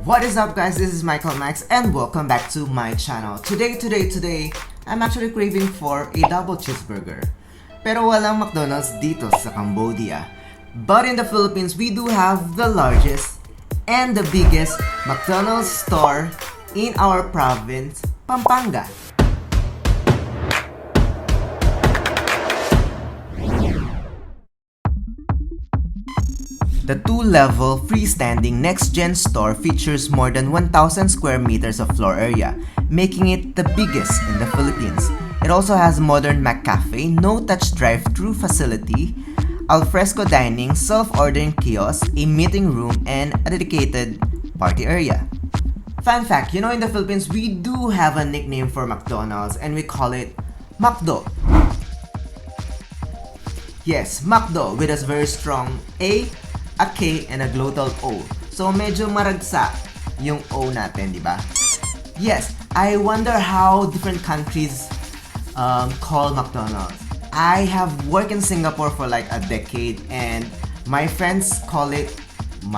What is up guys, this is Michael Max and welcome back to my channel. Today, I'm actually craving for a double cheeseburger. Pero walang McDonald's dito sa Cambodia. But in the Philippines, we do have the largest and the biggest McDonald's store in our province, Pampanga. The two-level, freestanding, next-gen store features more than 1,000 square meters of floor area, making it the biggest in the Philippines. It also has modern McCafe, no-touch drive-thru facility, alfresco dining, self-ordering kiosk, a meeting room, and a dedicated party area. Fun fact, in the Philippines, we do have a nickname for McDonald's and we call it Mcdo. Yes, Mcdo with a very strong a K, and a glottal O. So medyo maragsa yung O natin, di ba? Yes, I wonder how different countries call McDonald's. I have worked in Singapore for like a decade and my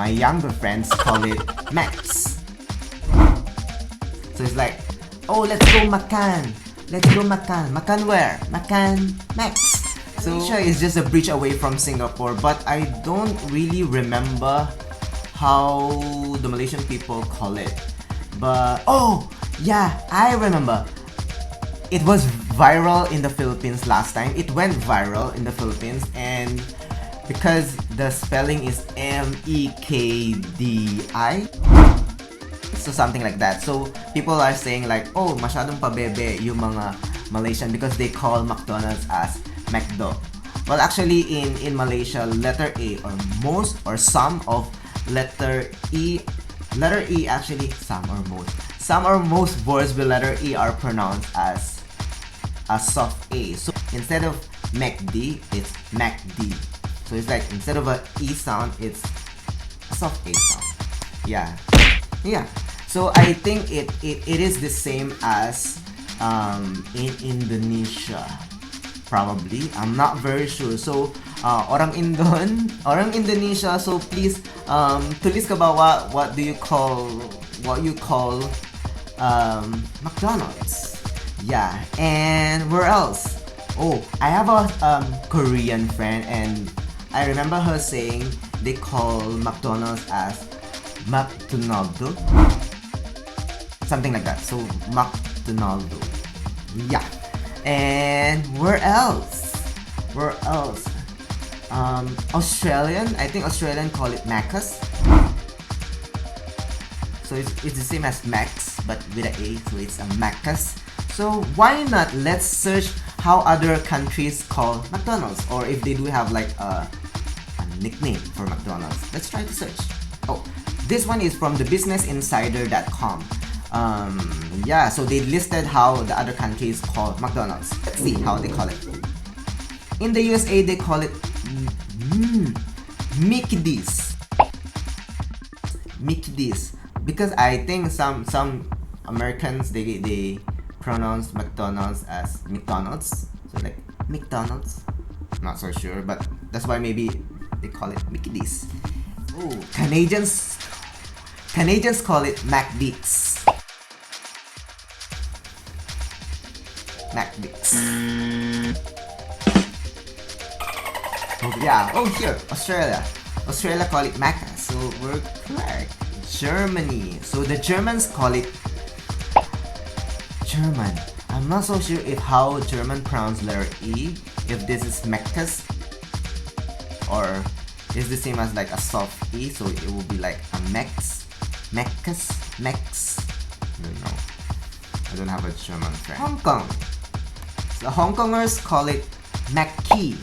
younger friends call it Max. So it's like, oh, let's go makan. Makan where? Makan Max. So Malaysia is just a bridge away from Singapore, but I don't really remember how the Malaysian people call it. But oh yeah, I remember. It was viral in the Philippines last time. It went viral in the Philippines and because the spelling is Mekdi. So something like that. So people are saying like, oh, masyadong pabebe yung mga Malaysian because they call McDonald's as Mcdo. Well, actually, in Malaysia, letter A or some of letter E actually some or most words with letter E are pronounced as a soft A. So instead of Mekdi, it's Mekdi. So it's like instead of a E sound, it's a soft A sound. Yeah. So I think it is the same as in Indonesia. Probably, I'm not very sure. So, orang Indonesia. So please, tulis ka ba what you call McDonald's? Yeah, and where else? Oh, I have a Korean friend, and I remember her saying they call McDonald's as McDonald's, something like that. So McDonald's, yeah. And where else? Australian. I think Australian call it Macca's. So it's the same as Max, but with an A. So it's a Macca's. So why not? Let's search how other countries call McDonald's, or if they do have like a nickname for McDonald's. Let's try to search. Oh, this one is from the businessinsider.com. Yeah, so they listed how the other countries call McDonald's. Let's see how they call it. In the USA, they call it Mekdi's. Because I think some Americans they pronounce McDonald's as McDonald's. So like McDonald's. Not so sure, but that's why maybe they call it Mekdi's. Oh, Canadians call it Mcd's. Oh yeah. Oh here, Australia call it Macca. So we're correct. Germany. So the Germans call it German. I'm not so sure if how German pronounce letter E. If this is Mecca's or is the same as like a soft E. So it will be like a Mex. I don't know. I don't have a German friend. Hong Kong. The Hong Kongers call it Mekdi.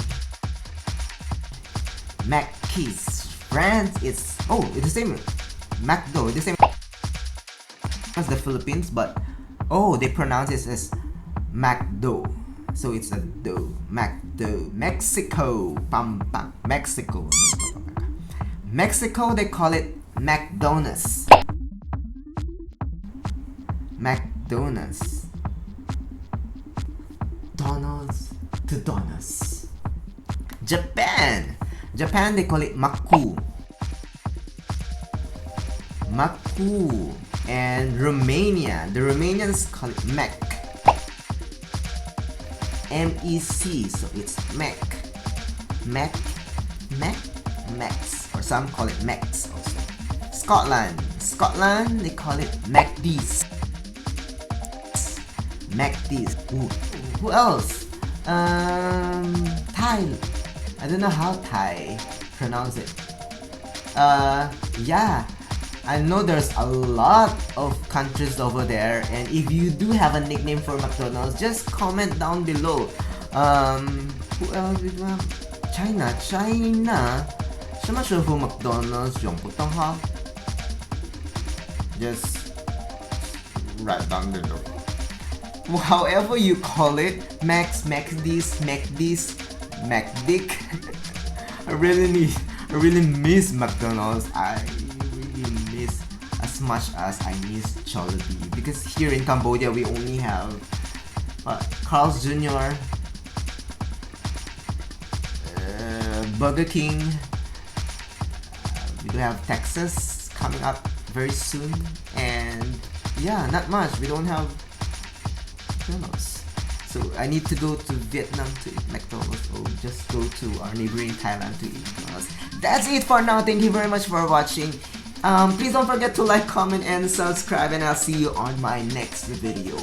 France, it's the same. Mcdo, the same as the Philippines, but they pronounce it as Mcdo. So it's a do. Mcdo. Mexico, Pampanga, Mexico. Mexico, they call it McDonald's. Donald's. Japan, they call it Maku. Maku. And Romania, the Romanians call it Mek. M-E-C, so it's Mek. Mek, Mex, or some call it Mex also. Scotland, they call it Mcd's. Mekdi. Who else? Thai. I don't know how Thai pronounce it. Yeah. I know there's a lot of countries over there, and if you do have a nickname for McDonald's, just comment down below. Who else we have? China. 什么时候 McDonald's 用普通话 Just write down below. However you call it, Mcdick. I really miss McDonald's. I really miss as much as I miss Jollibee, because here in Cambodia we only have Carl's Jr., Burger King. We do have Texas coming up very soon, and yeah, not much. We don't have McDonald's. So I need to go to Vietnam to eat McDonald's, or just go to our neighboring Thailand to eat McDonald's. That's it for now. Thank you very much for watching. Please don't forget to like, comment, and subscribe, and I'll see you on my next video.